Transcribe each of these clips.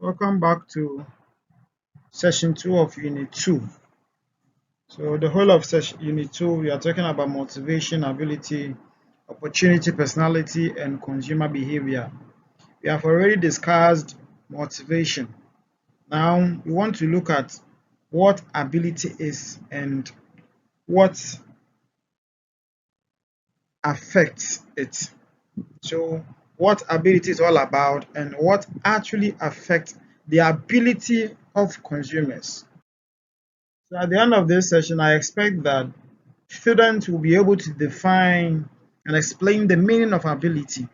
Welcome back to session 2 of Unit 2. So, the whole of session Unit 2, we are talking about motivation, ability, opportunity, personality, and consumer behavior. We have already discussed motivation. Now, we want to look at what ability is and what affects it. So, what ability is all about and what actually affects the ability of consumers. So at the end of this session, I expect that students will be able to define and explain the meaning of ability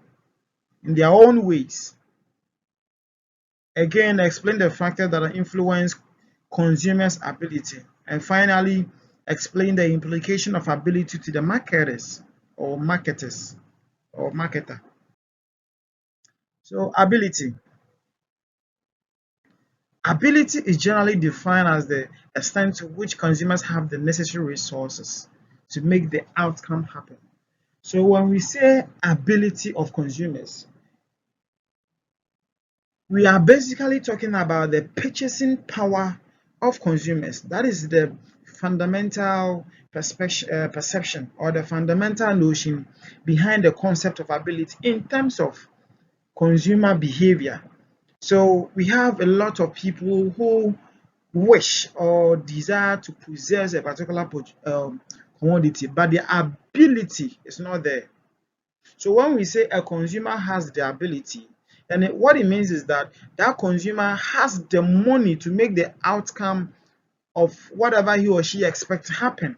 in their own ways. Again, explain the factors that influence consumers' ability. And finally, explain the implication of ability to the marketers or marketers or marketer. So ability. Ability is generally defined as the extent to which consumers have the necessary resources to make the outcome happen. So when we say ability of consumers, we are basically talking about the purchasing power of consumers. That is the fundamental perception or the fundamental notion behind the concept of ability in terms of consumer behavior. So we have a lot of people who wish or desire to possess a particular commodity, but the ability is not there. So when we say a consumer has the ability, then what it means is that that consumer has the money to make the outcome of whatever he or she expects to happen.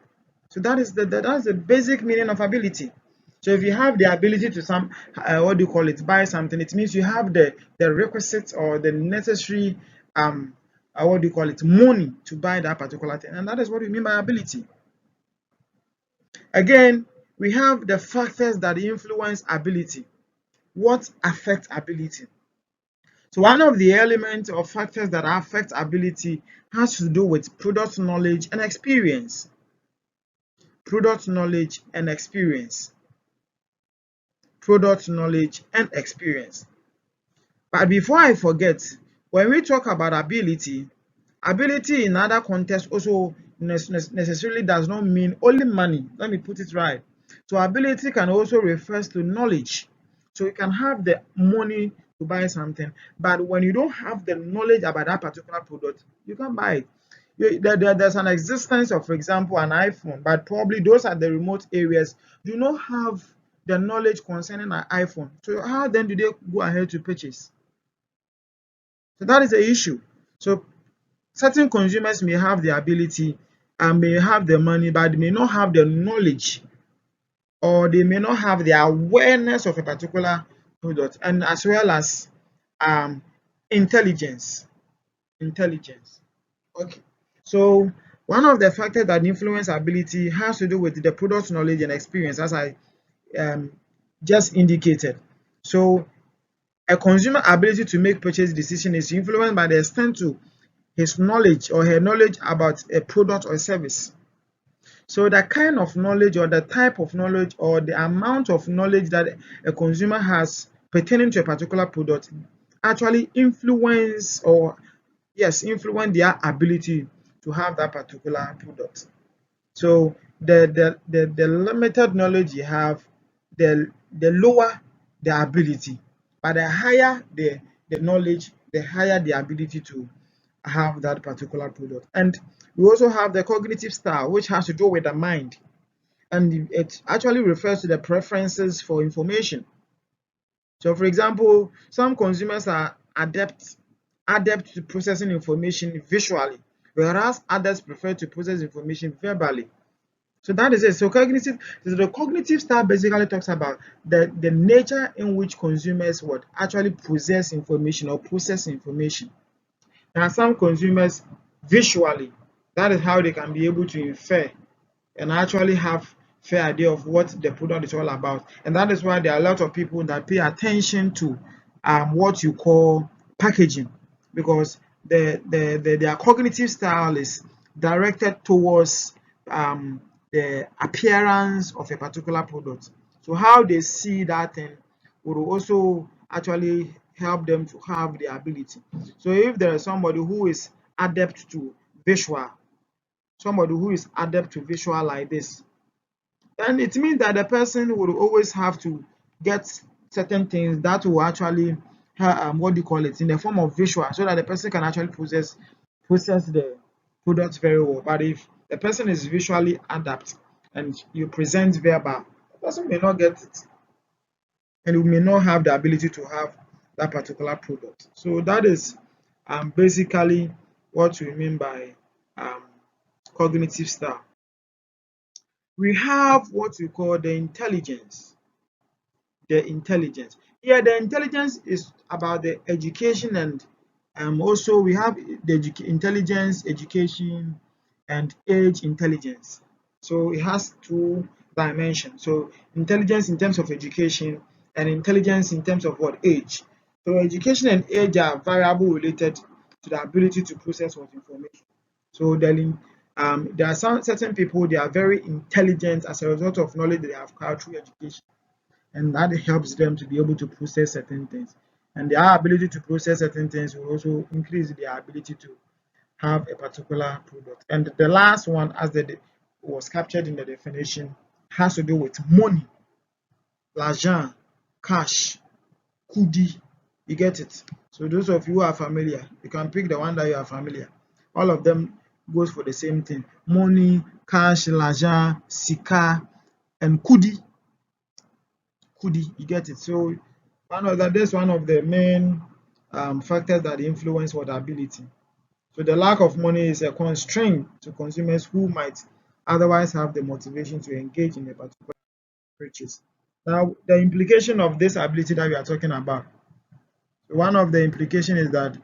So that's the basic meaning of ability. So if you have the ability to what do you call it, buy something, it means you have the requisite or the necessary what do you call it, money to buy that particular thing, and that is what we mean by ability. Again, we have the factors that influence ability. What affects ability? So one of the elements or factors that affect ability has to do with product knowledge and experience. Product knowledge and experience. Product knowledge and experience. But before I forget, when we talk about ability, ability in other contexts also necessarily does not mean only money. Let me put it right. So ability can also refer to knowledge. So you can have the money to buy something, but when you don't have the knowledge about that particular product, you can't buy it. There's an existence of, for example, an iPhone, but probably those at the remote areas do not have the knowledge concerning an iPhone. So how then do they go ahead to purchase? So that is the issue. So certain consumers may have the ability and may have the money, but they may not have the knowledge or they may not have the awareness of a particular product, and as well as um, intelligence. Intelligence. Okay. So one of the factors that influence ability has to do with the product knowledge and experience, as I um, just indicated. So a consumer ability to make purchase decision is influenced by the extent to his knowledge or her knowledge about a product or service. So the kind of knowledge or the type of knowledge or the amount of knowledge that a consumer has pertaining to a particular product actually influence their ability to have that particular product. So the limited knowledge you have, the lower the ability, but the higher the knowledge, the higher the ability to have that particular product. And we also have the cognitive style, which has to do with the mind, and it actually refers to the preferences for information. So, for example, some consumers are adept to processing information visually, whereas others prefer to process information verbally. So that is it. The cognitive style basically talks about the nature in which consumers would actually possess information or process information. There are some consumers visually, that is how they can be able to infer and actually have fair idea of what the product is all about. And that is why there are a lot of people that pay attention to what you call packaging, because their cognitive style is directed towards the appearance of a particular product. So how they see that thing will also actually help them to have the ability. So if there is somebody who is adept to visual, somebody who is adept to visual like this, then it means that the person will always have to get certain things that will actually what do you call it, in the form of visual, so that the person can actually process the product very well. But if the person is visually adept and you present verbal, the person may not get it and you may not have the ability to have that particular product. So that is basically what we mean by um, cognitive style. We have what we call the intelligence. The intelligence. Here, the intelligence is about the education, and also we have the intelligence, education, and age intelligence. So it has two dimensions. So intelligence in terms of education and intelligence in terms of what, age. So education and age are variable related to the ability to process what information. So there are some certain people, they are very intelligent as a result of knowledge they have acquired through education, and that helps them to be able to process certain things. And their ability to process certain things will also increase their ability to have a particular product. And the last one, as the was captured in the definition, has to do with money, l'argent, cash, kudi. You get it? So those of you who are familiar, you can pick the one that you are familiar. All of them goes for the same thing: money, cash, l'argent, sika, and kudi. Kudi, you get it? So that's one of the main factors that influence what ability. So the lack of money is a constraint to consumers who might otherwise have the motivation to engage in a particular purchase. Now, the implication of this ability that we are talking about, one of the implication is that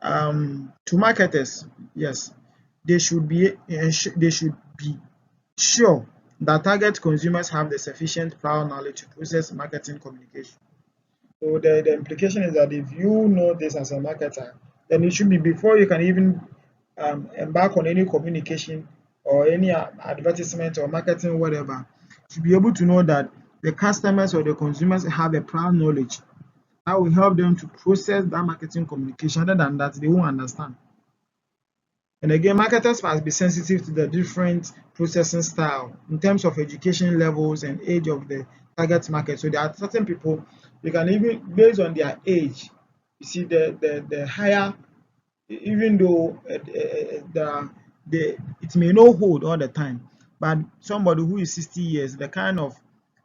to marketers, yes, they should be sure that target consumers have the sufficient prior knowledge to process marketing communication. So the implication is that if you know this as a marketer, then it should be before you can even embark on any communication or any advertisement or marketing, whatever, you should be able to know that the customers or the consumers have a prior knowledge that will help them to process that marketing communication. Other than that, they won't understand. And again, marketers must be sensitive to the different processing style in terms of education levels and age of the target market. So there are certain people, you can even, based on their age, you see the higher, even though it may not hold all the time, but somebody who is 60 years, the kind of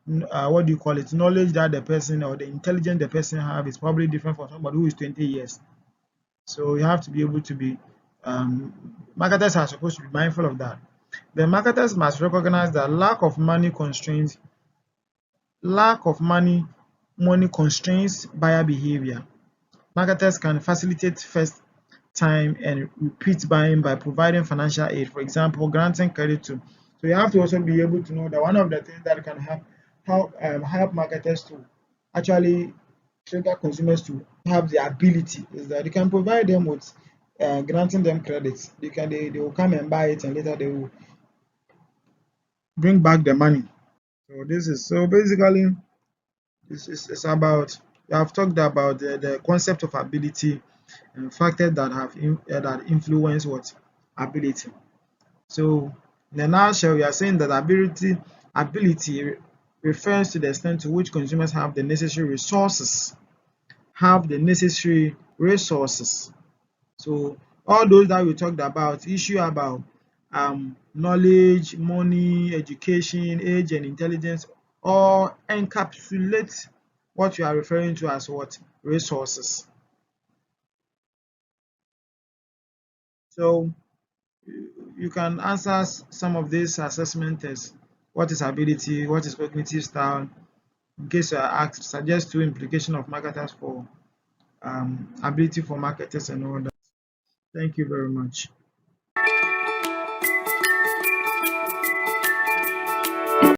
what do you call it, knowledge that the person or the intelligence the person have is probably different from somebody who is 20 years. So you have to be able to be, marketers are supposed to be mindful of that. The marketers must recognize that lack of money constrains buyer behavior. Marketers can facilitate first time and repeat buying by providing financial aid, for example, granting credit to. So you have to also be able to know that one of the things that can help marketers to actually trigger consumers to have the ability is that you can provide them with granting them credits. They will come and buy it, and later they will bring back the money. So this is so basically this is about, we have talked about the concept of ability and factors that that influence what ability. So in a nutshell, we are saying that ability refers to the extent to which consumers have the necessary resources. So all those that we talked about, issue about knowledge, money, education, age, and intelligence, all encapsulate what you are referring to as what, resources. So you can answer some of these assessment tests. What is ability? What is cognitive style? In case you are asked, suggest two implications of marketers for ability for marketers and all that. Thank you very much.